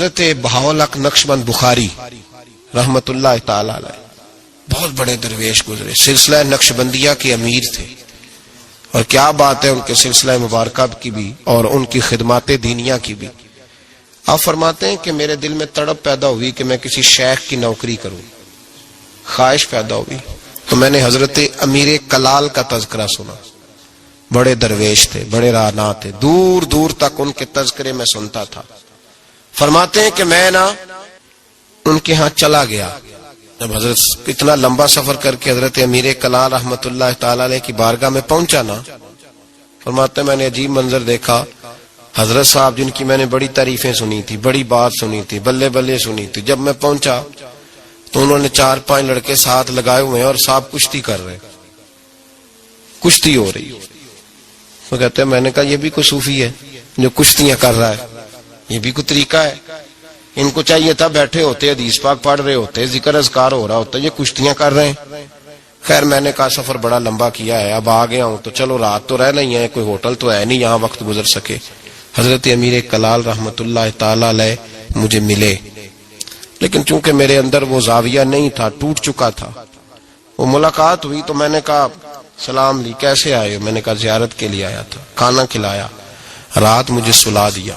حضرت بہاولق نقشبند بخاری رحمت اللہ تعالی علیہ بہت بڑے درویش گزرے، سلسلہ نقشبندیہ کے امیر تھے، اور کیا بات ہے ان کے سلسلہ مبارکہ کی بھی اور ان کی خدمات دینیہ کی بھی۔ آپ فرماتے ہیں کہ میرے دل میں تڑپ پیدا ہوئی کہ میں کسی شیخ کی نوکری کروں، خواہش پیدا ہوئی، تو میں نے حضرت امیر کلال کا تذکرہ سنا۔ بڑے درویش تھے، بڑے راہنما تھے، دور دور تک ان کے تذکرے میں سنتا تھا۔ فرماتے ہیں کہ میں ان کے ہاں چلا گیا، جب حضرت اتنا لمبا سفر کر کے حضرت امیر کلال رحمت اللہ تعالی علیہ کی بارگاہ میں پہنچا نا، فرماتے ہیں میں نے عجیب منظر دیکھا۔ حضرت صاحب جن کی میں نے بڑی تعریفیں سنی تھی، بڑی بات سنی تھی، بلے بلے سنی تھی، جب میں پہنچا تو انہوں نے 4-5 لڑکے ساتھ لگائے ہوئے ہیں اور صاحب کشتی کر رہے، کشتی ہو رہی۔ وہ کہتے ہیں میں نے کہا یہ بھی کوئی صوفی ہے جو کشتیاں کر رہا ہے، یہ بھی کوئی طریقہ ہے؟ ان کو چاہیے تھا بیٹھے ہوتے، حدیث پاک پڑھ رہے ہوتے، ذکر اذکار ہو رہا ہوتا، یہ کشتیاں کر رہے ہیں۔ خیر میں نے کہا سفر بڑا لمبا کیا ہے، اب آ گیا ہوں تو چلو رات تو رہنا ہی ہے، کوئی ہوٹل تو ہے نہیں یہاں وقت گزر سکے۔ حضرت امیر کلال رحمت اللہ تعالی علیہ مجھے ملے، لیکن چونکہ میرے اندر وہ زاویہ نہیں تھا، ٹوٹ چکا تھا۔ وہ ملاقات ہوئی تو میں نے کہا سلام لی، کیسے آئے ہو؟ میں نے کہا زیارت کے لیے آیا تھا۔ کھانا کھلایا، رات مجھے سلا دیا۔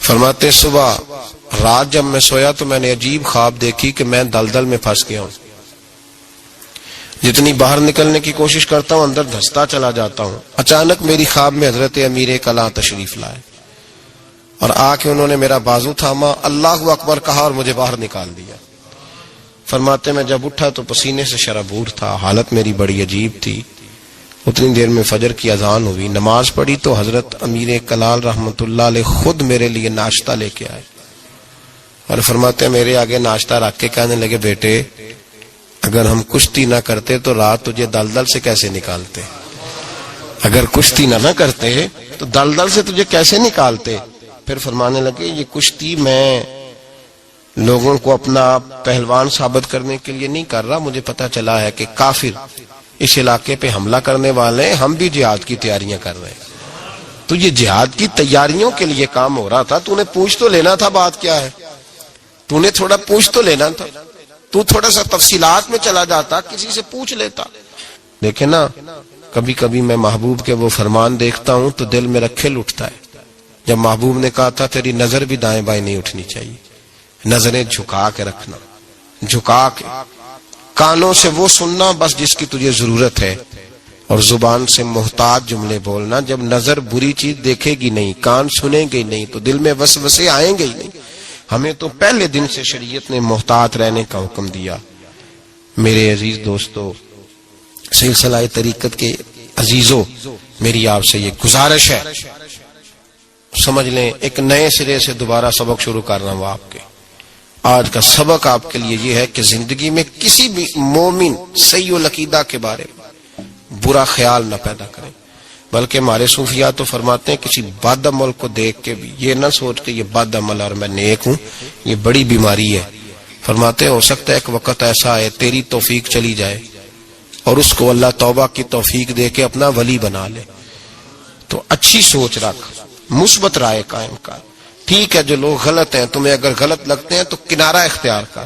فرماتے صبح رات جب میں سویا تو میں نے عجیب خواب دیکھی کہ میں دلدل میں پھنس گیا ہوں، جتنی باہر نکلنے کی کوشش کرتا ہوں اندر دھستا چلا جاتا ہوں۔ اچانک میری خواب میں حضرت امیر کلال تشریف لائے اور آ کے انہوں نے میرا بازو تھاما، اللہ اکبر کہا اور مجھے باہر نکال دیا۔ فرماتے میں جب اٹھا تو پسینے سے شرابور تھا، حالت میری بڑی عجیب تھی۔ اتنی دیر میں فجر کی اذان ہوئی، نماز پڑھی تو حضرت امیر کلال رحمت اللہ علیہ خود میرے لیے ناشتہ لے کے آئے اور فرماتے میرے آگے ناشتہ رکھ کے کہنے لگے بیٹے اگر ہم کشتی نہ کرتے تو رات تجھے دلدل سے کیسے نکالتے، اگر کشتی نہ کرتے تو دلدل سے تجھے کیسے نکالتے۔ پھر فرمانے لگے یہ کشتی میں لوگوں کو اپنا پہلوان ثابت کرنے کے لیے نہیں کر رہا، مجھے پتا چلا ہے کہ کافر اس علاقے پہ حملہ کرنے والے ہیں، ہم بھی جہاد کی تیاریاں کر رہے ہیں۔ تو یہ جہاد کی تیاریوں کے لیے کام ہو رہا تھا، تو نے پوچھ تو لینا تھا بات کیا ہے، تو نے تھوڑا پوچھ تو لینا تھا، تو تھوڑا سا تفصیلات میں چلا جاتا، کسی سے پوچھ لیتا۔ دیکھیں نا کبھی کبھی میں محبوب کے وہ فرمان دیکھتا ہوں تو دل میرا کھل اٹھتا ہے۔ جب محبوب نے کہا تھا تیری نظر بھی دائیں بائیں نہیں اٹھنی چاہیے، نظریں جھکا کے رکھنا، جھکا کے، کانوں سے وہ سننا بس جس کی تجھے ضرورت ہے، اور زبان سے محتاط جملے بولنا۔ جب نظر بری چیز دیکھے گی نہیں، کان سنیں گے نہیں تو دل میں وسوسے آئیں گے ہی نہیں۔ ہمیں تو پہلے دن سے شریعت نے محتاط رہنے کا حکم دیا۔ میرے عزیز دوستو، سلسلہ طریقت کے عزیزوں، میری آپ سے یہ گزارش ہے، سمجھ لیں ایک نئے سرے سے دوبارہ سبق شروع کر رہا ہوں آپ کے۔ آج کا سبق آپ کے لیے یہ ہے کہ زندگی میں کسی بھی مومن صحیح العقیدہ کے بارے میں برا خیال نہ پیدا کریں، بلکہ ہمارے صوفیاء تو فرماتے ہیں کسی بد عمل کو دیکھ کے بھی یہ نہ سوچ کہ یہ بد عمل اور میں نیک ہوں، یہ بڑی بیماری ہے۔ فرماتے ہیں ہو سکتا ہے ایک وقت ایسا ہے تیری توفیق چلی جائے اور اس کو اللہ توبہ کی توفیق دے کے اپنا ولی بنا لے، تو اچھی سوچ رکھ، مثبت رائے قائم کر۔ ٹھیک ہے جو لوگ غلط ہیں تمہیں اگر غلط لگتے ہیں تو کنارہ اختیار کر،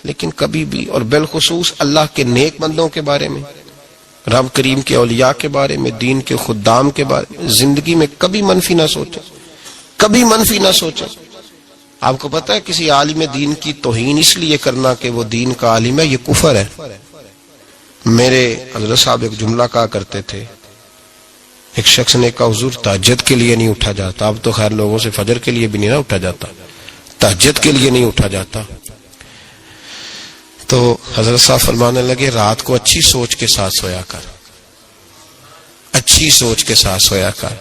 لیکن کبھی بھی اور بالخصوص اللہ کے نیک بندوں کے بارے میں، رب کریم کے اولیاء کے بارے میں، دین کے خدام کے بارے میں زندگی میں کبھی منفی نہ سوچیں، کبھی منفی نہ سوچیں۔ آپ کو پتا ہے کسی عالم دین کی توہین اس لیے کرنا کہ وہ دین کا عالم ہے، یہ کفر ہے۔ میرے حضرت صاحب ایک جملہ کہا کرتے تھے، ایک شخص نے کہا حضور تہجد کے لیے نہیں اٹھا جاتا، اب تو خیر لوگوں سے فجر کے لیے بھی نہیں نہ اٹھا جاتا، تہجد کے لیے نہیں اٹھا جاتا۔ تو حضرت صاحب فرمانے لگے رات کو اچھی سوچ کے ساتھ سویا کر، اچھی سوچ کے ساتھ سویا کر۔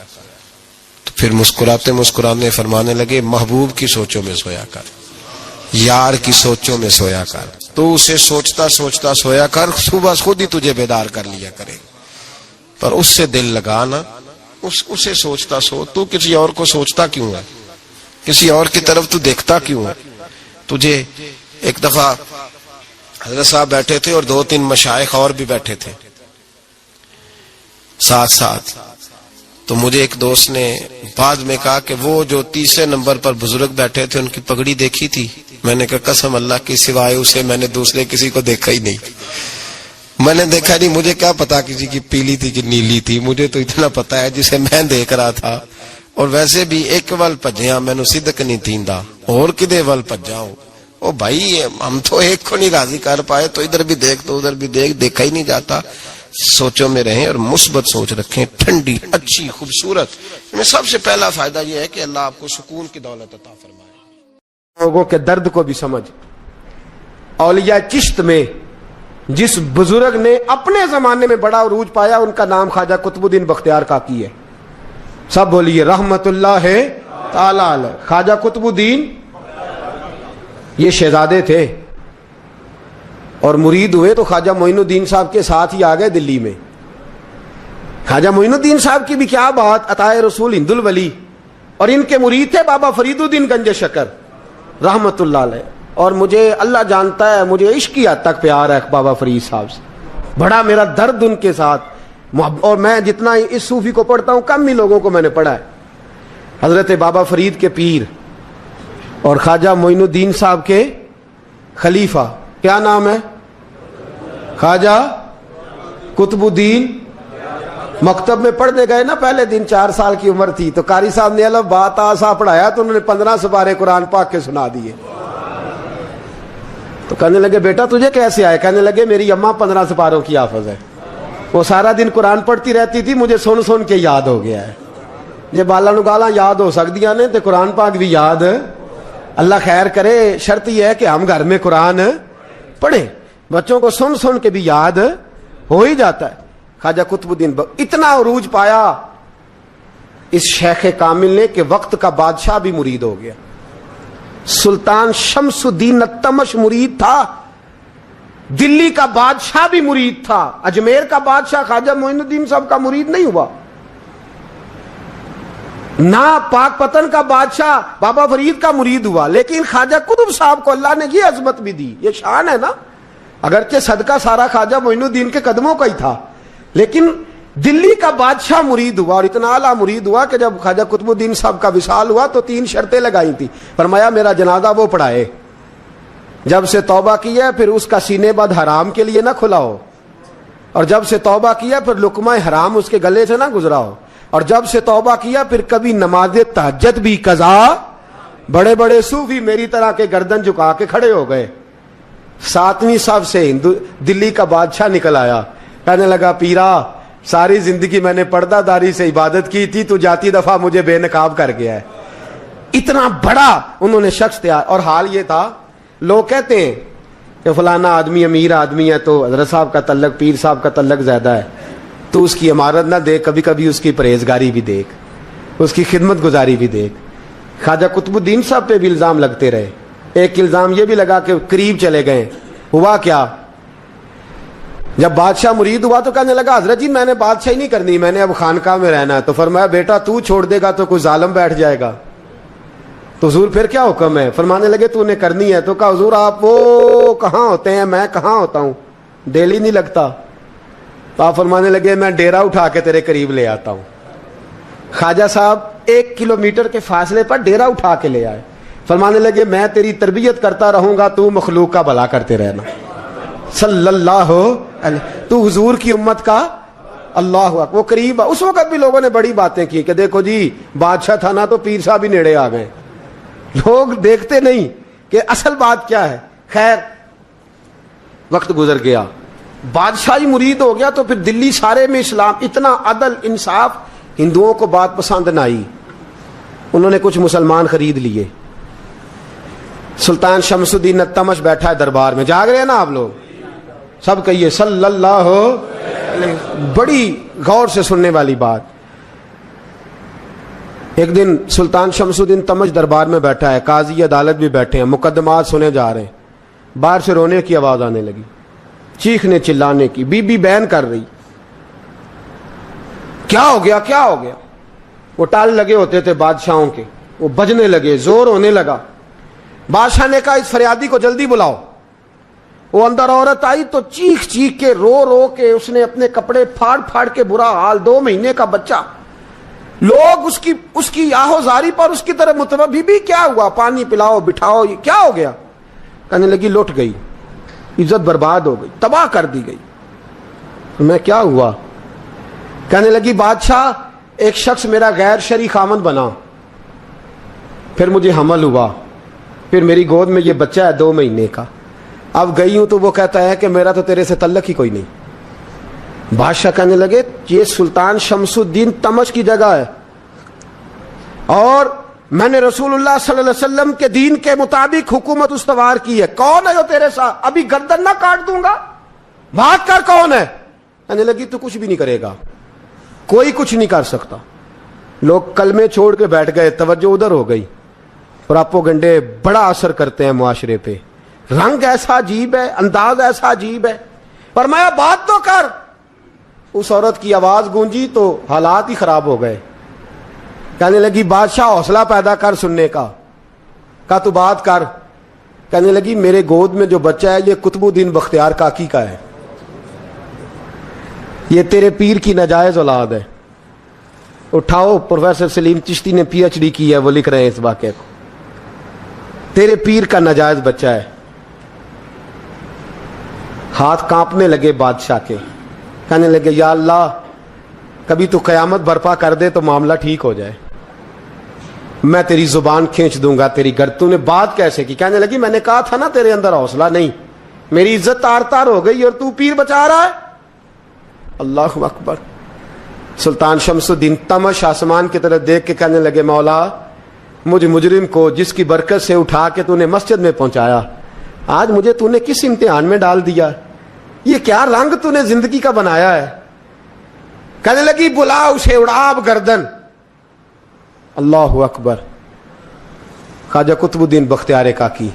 تو پھر مسکراتے مسکراتے فرمانے لگے محبوب کی سوچوں میں سویا کر، یار کی سوچوں میں سویا کر، تو اسے سوچتا سوچتا سویا کر، صبح خود ہی تجھے بیدار کر لیا کرے، پر اس سے دل لگانا، اسے سوچتا سو، تو کسی اور کو سوچتا کیوں ہے، کسی اور کی طرف تو دیکھتا کیوں ہے۔ تجھے ایک دفعہ حضرت صاحب بیٹھے تھے اور 2-3 مشائخ اور بھی بیٹھے تھے ساتھ ساتھ، تو مجھے ایک دوست نے بعد میں کہا کہ وہ جو تیسرے نمبر پر بزرگ بیٹھے تھے ان کی پگڑی دیکھی تھی؟ میں نے کہا قسم اللہ کی سوائے اسے میں نے دوسرے کسی کو دیکھا ہی نہیں. میں نے دیکھا نہیں, مجھے کیا پتا کسی کی پیلی تھی کہ نیلی تھی, مجھے تو اتنا پتا ہے جسے میں دیکھ رہا تھا. اور ویسے بھی ایک ول پجیاں مینوں صدق نہیں تھیندا, اور کدے ول پجاؤ. او بھائی ہم تو ایک کو نہیں راضی کر پائے تو ادھر بھی دیکھ تو ادھر بھی دیکھ, دیکھا ہی نہیں جاتا. سوچوں میں رہیں اور مثبت سوچ رکھیں, ٹھنڈی اچھی خوبصورت. میں سب سے پہلا فائدہ یہ ہے کہ اللہ آپ کو سکون کی دولت عطا فرمائے. لوگوں کے درد کو بھی سمجھ. اولیاء چشت میں جس بزرگ نے اپنے زمانے میں بڑا عروج پایا ان کا نام خواجہ قطب الدین بختیار کاکی ہے. سب بولیے رحمت اللہ تعالی علیہ. خواجہ قطب الدین یہ شہزادے تھے اور مرید ہوئے تو خواجہ معین الدین صاحب کے ساتھ ہی آ گئے دلی میں. خواجہ معین الدین صاحب کی بھی کیا بات, عطائے رسول ہند الولی, اور ان کے مرید تھے بابا فرید الدین گنج شکر رحمت اللہ علیہ. اور مجھے اللہ جانتا ہے مجھے عشق کی حد تک پیار ہے بابا فرید صاحب سے, بڑا میرا درد ان کے ساتھ. اور میں جتنا اس صوفی کو پڑھتا ہوں کم ہی لوگوں کو میں نے پڑھا ہے. حضرت بابا فرید کے پیر اور خواجہ معین الدین صاحب کے خلیفہ, کیا نام ہے؟ خواجہ قطب الدین. مکتب میں پڑھنے گئے نا پہلے دن, 4 سال کی عمر تھی, تو قاری صاحب نے الف با تا سا پڑھایا تو انہوں نے 15 سپارے قرآن پاک کے سنا دیے. تو کہنے لگے بیٹا تجھے کیسے آئے؟ کہنے لگے میری اماں 15 سپاروں کی حافظ ہے, وہ سارا دن قرآن پڑھتی رہتی تھی, مجھے سن سن کے یاد ہو گیا ہے. جب بالا نو گالاں یاد ہو سکدیاں نے تو قرآن پاک بھی یاد. اللہ خیر کرے, شرط یہ ہے کہ ہم گھر میں قرآن پڑھیں, بچوں کو سن سن کے بھی یاد ہو ہی جاتا ہے. خواجہ قطب الدین اتنا عروج پایا اس شیخ کامل نے کہ وقت کا بادشاہ بھی مرید ہو گیا. سلطان شمس الدین التمش مرید تھا, دلی کا بادشاہ بھی مرید تھا, اجمیر کا بادشاہ خواجہ معین الدین صاحب کا مرید نہیں ہوا, نہ پاک پتن کا بادشاہ بابا فرید کا مرید ہوا. لیکن خواجہ قطب صاحب کو اللہ نے یہ عظمت بھی دی, یہ شان ہے نا. اگرچہ صدقہ سارا خواجہ معین الدین کے قدموں کا ہی تھا, لیکن دلی کا بادشاہ مرید ہوا, اور اتنا اعلیٰ مرید ہوا کہ جب خواجہ قطب الدین صاحب کا وصال ہوا تو 3 شرطیں لگائی تھی. فرمایا میرا جنازہ وہ پڑھائے, جب سے توبہ کیا پھر اس کا سینے بد حرام کے لیے نہ کھلا ہو, اور جب سے توبہ کیا پھر لقمہ حرام اس کے گلے سے نہ گزرا ہو, اور جب سے توبہ کیا پھر کبھی نماز تہجد بھی قضا. بڑے بڑے صوفی میری طرح کے گردن جھکا کے کھڑے ہو گئے. 7ویں صف سے دلی کا بادشاہ نکل آیا, کہنے لگا پیرا ساری زندگی میں نے پردہ داری سے عبادت کی تھی, تو جاتی دفعہ مجھے بے نقاب کر گیا ہے. اتنا بڑا انہوں نے شخص تھا. اور حال یہ تھا, لوگ کہتے ہیں کہ فلانا آدمی امیر آدمی ہے تو حضرت صاحب کا تعلق, پیر صاحب کا تعلق زیادہ ہے, تو اس کی عمارت نہ دیکھ, کبھی کبھی اس کی پرہیزگاری بھی دیکھ, اس کی خدمت گزاری بھی دیکھ. خواجہ قطب الدین صاحب پہ بھی الزام لگتے رہے. ایک الزام یہ بھی لگا کہ قریب چلے گئے. ہوا کیا, جب بادشاہ مرید ہوا تو کہنے لگا حضرت جی میں نے بادشاہی نہیں کرنی, میں نے اب خانقاہ میں رہنا ہے. تو فرمایا بیٹا تو چھوڑ دے گا تو کوئی ظالم بیٹھ جائے گا. تو حضور پھر کیا حکم ہے؟ فرمانے لگے تو نے کرنی ہے. تو کہا حضور آپ وہ کہاں ہوتے ہیں, میں کہاں ہوتا ہوں, دل ہی نہیں لگتا. تو آپ فرمانے لگے میں ڈیرا اٹھا کے تیرے قریب لے آتا ہوں. خواجہ صاحب 1 کلومیٹر کے فاصلے پر ڈیرا اٹھا کے لے آئے. فرمانے لگے میں تیری تربیت کرتا رہوں گا, تو مخلوق کا بھلا کرتے رہنا. صلی اللہ علیہ, تو حضور کی امت کا اللہ اکبر. وہ قریب, اس وقت بھی لوگوں نے بڑی باتیں کی کہ دیکھو جی بادشاہ تھا نا تو پیر صاحب ہی نیڑے آ گئے. لوگ دیکھتے نہیں کہ اصل بات کیا ہے. خیر وقت گزر گیا, بادشاہی مرید ہو گیا, تو پھر دلی سارے میں اسلام, اتنا عدل انصاف, ہندوؤں کو بات پسند نہ آئی. انہوں نے کچھ مسلمان خرید لیے. سلطان شمس الدین التمش بیٹھا ہے دربار میں, جاگ رہے ہیں نا آپ لوگ, سب کہیے صلی اللہ علیہ. بڑی غور سے سننے والی بات. ایک دن سلطان شمس الدین تمش دربار میں بیٹھا ہے, قاضی عدالت بھی بیٹھے ہیں, مقدمات سنے جا رہے ہیں. باہر سے رونے کی آواز آنے لگی, چیخنے چلانے کی. بی بی بیان کر رہی, کیا ہو گیا کیا ہو گیا. وہ ٹال لگے ہوتے تھے بادشاہوں کے, وہ بجنے لگے, زور ہونے لگا. بادشاہ نے کہا اس فریادی کو جلدی بلاؤ. وہ اندر عورت آئی تو چیخ چیخ کے رو رو کے اس نے اپنے کپڑے پھاڑ پھاڑ کے, برا حال, 2 مہینے کا بچہ لوگ اس کی آہوزاری پر اس کی طرف متوجہ بھی کیا ہوا، پانی پلاؤ بٹھاؤ، یہ کیا ہو گیا؟ کہنے لگی لٹ گئی، عزت برباد ہو گئی، تباہ کر دی گئی۔ میں کیا ہوا؟ کہنے لگی بادشاہ ایک شخص میرا غیر شرعی خامند بنا، پھر مجھے حمل ہوا، پھر میری گود میں یہ بچہ ہے 2 مہینے کا، اب گئی ہوں تو وہ کہتا ہے کہ میرا تو تیرے سے تعلق ہی کوئی نہیں۔ بادشاہ کہنے لگے یہ سلطان شمس الدین تمش کی جگہ ہے، اور میں نے رسول اللہ صلی اللہ علیہ وسلم کے دین کے مطابق حکومت استوار کی ہے، کون ہے جو تیرے ساتھ؟ ابھی گردن نہ کاٹ دوں گا، بات کر کون ہے؟ کہنے لگی تو کچھ بھی نہیں کرے گا، کوئی کچھ نہیں کر سکتا۔ لوگ کلمے چھوڑ کے بیٹھ گئے، توجہ ادھر ہو گئی۔ پراپوگنڈے بڑا اثر کرتے ہیں معاشرے پہ، رنگ ایسا عجیب ہے، انداز ایسا عجیب ہے۔ فرمایا بات تو کر۔ اس عورت کی آواز گونجی تو حالات ہی خراب ہو گئے۔ کہنے لگی بادشاہ حوصلہ پیدا کر سننے کا۔ کہا تو بات کر۔ کہنے لگی میرے گود میں جو بچہ ہے یہ قطب الدین بختیار کاکی کا ہے، یہ تیرے پیر کی ناجائز اولاد ہے۔ اٹھاؤ، پروفیسر سلیم چشتی نے پی ایچ ڈی کی ہے، وہ لکھ رہے ہیں اس واقعے کو، تیرے پیر کا ناجائز بچہ ہے۔ ہاتھ کانپنے لگے بادشاہ کے، کہنے لگے یا اللہ کبھی تو قیامت برپا کر دے تو معاملہ ٹھیک ہو جائے، میں تیری زبان کھینچ دوں گا تیری گرد۔ تو نے بات کیسے کی؟ کہنے لگی میں نے کہا تھا نا تیرے اندر حوصلہ نہیں، میری عزت تار تار ہو گئی اور تو پیر بچا رہا ہے۔ اللہ اکبر۔ سلطان شمس الدین تمش آسمان کی طرف دیکھ کے کہنے لگے مولا مجھ مجرم کو جس کی برکت سے اٹھا کے تو نے مسجد میں پہنچایا، آج مجھے تو نے کس امتحان میں ڈال دیا؟ یہ کیا رنگ تو نے زندگی کا بنایا ہے؟ کہنے لگی بلا اسے، اڑا اب گردن۔ اللہ اکبر۔ خواجہ قطب الدین بختیار کاکی،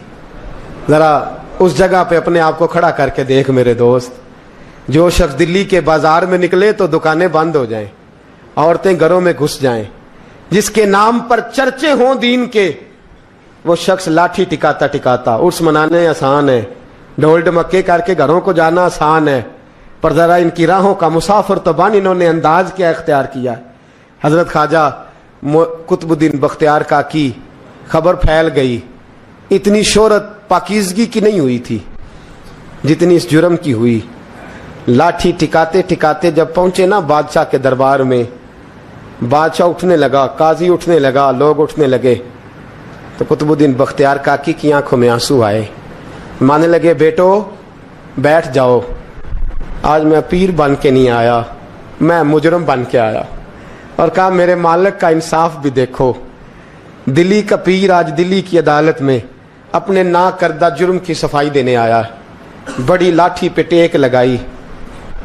ذرا اس جگہ پہ اپنے آپ کو کھڑا کر کے دیکھ میرے دوست۔ جو شخص دلی کے بازار میں نکلے تو دکانیں بند ہو جائیں، عورتیں گھروں میں گھس جائیں، جس کے نام پر چرچے ہوں دین کے، وہ شخص لاٹھی ٹکاتا ٹکاتا، عرس منانے آسان ہے، ڈھول ڈمکے کر کے گھروں کو جانا آسان ہے، پر ذرا ان کی راہوں کا مسافر تو بن انہوں نے انداز کیا اختیار کیا۔ حضرت خواجہ قطب الدین بختیار کاکی، خبر پھیل گئی۔ اتنی شہرت پاکیزگی کی نہیں ہوئی تھی جتنی اس جرم کی ہوئی۔ لاٹھی ٹکاتے ٹکاتے جب پہنچے نا بادشاہ کے دربار میں، بادشاہ اٹھنے لگا، قاضی اٹھنے لگا، لوگ اٹھنے لگے، تو قطب الدین بختیار کاکی کی آنکھوں میں آنسو آئے۔ مانے لگے بیٹو بیٹھ جاؤ، آج میں پیر بن کے نہیں آیا، میں مجرم بن کے آیا۔ اور کہا میرے مالک کا انصاف بھی دیکھو، دلی کا پیر آج دلی کی عدالت میں اپنے نا کردہ جرم کی صفائی دینے آیا۔ بڑی لاٹھی پہ ٹیک لگائی،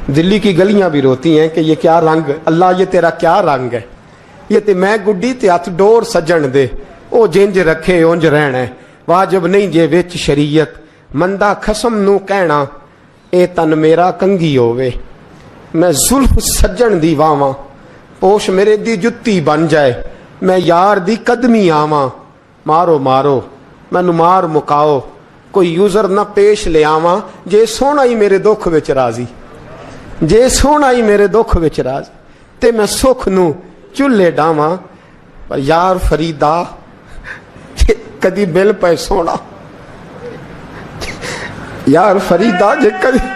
دلی کی گلیاں بھی روتی ہیں کہ یہ کیا رنگ، اللہ یہ تیرا کیا رنگ ہے، یہ تے میں گڈی تے ہاتھ ڈور سجن دے، او جنج رکھے اونج رہنا ہے، واجب نہیں جے وچ شریعت، مندہ خسم نو کہنا اے تن میرا کنگھی ہووے، میں زلف سجن دی واواں، پوش میرے دی جتی بن جائے، میں یار دی قدمی آواں، مارو مارو مینوں مار مکاؤ، کوئی یوزر نہ پیش لے آواں، جے سونا ہی میرے دکھ وچ راضی، جے سونا ہی میرے دکھ وچ راضی، تے میں سکھ نو چلے ڈاواں، پر یار فریدا جے کدی مل پے سونا، یار فریدا جے کدی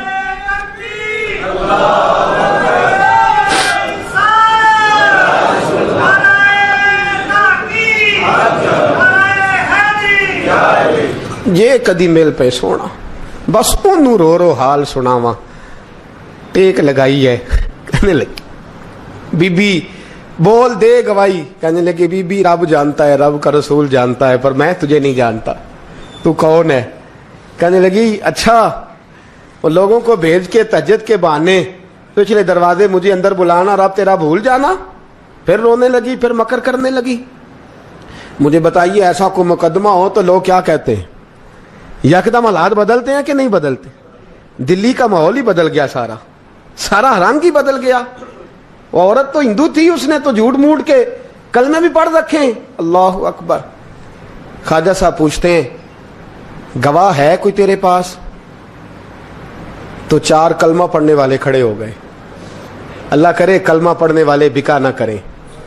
یہ کدی مل پہ سونا، بس انہوں رو رو حال سناواں۔ ٹیک لگائی ہے، کہنے لگی بی بی بول دے گواہی، کہنے لگی بی بی رب جانتا ہے، رب کا رسول جانتا ہے، پر میں تجھے نہیں جانتا، تو کون ہے؟ کہنے لگی اچھا وہ لوگوں کو بھیج کے تہجد کے بہانے پچھلے دروازے مجھے اندر بلانا، رب تیرا بھول جانا۔ پھر رونے لگی، پھر مکر کرنے لگی۔ مجھے بتائیے ایسا کوئی مقدمہ ہو تو لوگ کیا کہتے ہیں؟ یکدم حالات بدلتے ہیں کہ نہیں بدلتے؟ دلی کا ماحول ہی بدل گیا، سارا رنگ ہی بدل گیا۔ وہ عورت تو ہندو تھی، اس نے تو جھوٹ موٹ کے کلمے بھی پڑھ رکھے ہیں۔ اللہ اکبر۔ خواجہ صاحب پوچھتے ہیں گواہ ہے کوئی تیرے پاس؟ تو 4 کلمہ پڑھنے والے کھڑے ہو گئے۔ اللہ کرے کلمہ پڑھنے والے بکا نہ کریں،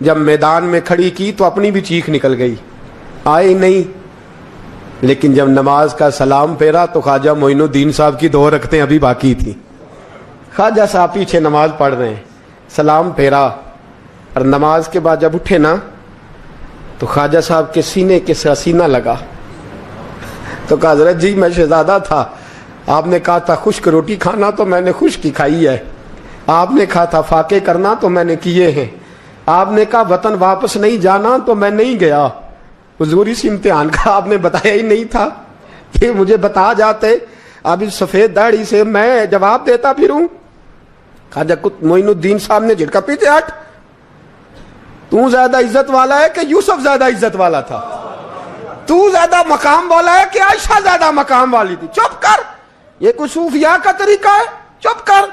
جب میدان میں کھڑی کی تو اپنی بھی چیخ نکل گئی, آئے ہی نہیں. لیکن جب نماز کا سلام پھیرا تو خواجہ معین الدین صاحب کی 2 رکعتیں ابھی باقی تھیں. خواجہ صاحب پیچھے نماز پڑھ رہے ہیں, سلام پھیرا, اور نماز کے بعد جب اٹھے نا تو خواجہ صاحب کے سینے کے سینہ لگا. تو کہا حضرت جی میں شہزادہ تھا, آپ نے کہا تھا خشک روٹی کھانا تو میں نے خشک کی کھائی ہے, آپ نے کہا تھا فاقے کرنا تو میں نے کیے ہیں, آپ نے کہا وطن واپس نہیں جانا تو میں نہیں گیا. حضور اس امتحان کا آپ نے بتایا ہی نہیں تھا, کہ مجھے بتا جاتے اب اس سفید داڑھی سے میں جواب دیتا پھروں. خواجہ معین الدین صاحب نے جھٹکا, پیچھے ہٹ, تو زیادہ عزت والا ہے کہ یوسف زیادہ عزت والا تھا؟ تو زیادہ مقام والا ہے کہ عائشہ زیادہ مقام والی تھی؟ چپ کر, یہ کوئی صوفیاء کا طریقہ ہے؟ چپ کر.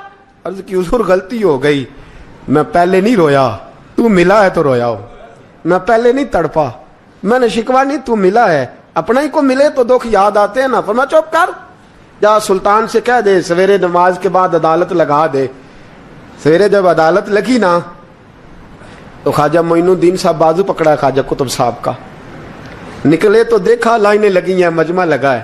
عرض کی حضور غلطی ہو گئی, میں پہلے نہیں رویا, تو ملا ہے تو رویا ہوں. میں پہلے نہیں تڑپا, میں نے شکوا نہیں, تو ملا ہے. اپنا ہی کو ملے تو دکھ یاد آتے ہیں نا. فرما چپ کر, جا سلطان سے کہہ دے سویرے نماز کے بعد عدالت لگا دے. سویرے جب عدالت لگی نا تو خواجہ معین الدین صاحب بازو پکڑا خواجہ قطب صاحب کا, نکلے تو دیکھا لائنیں لگی ہیں, مجمع لگا ہے.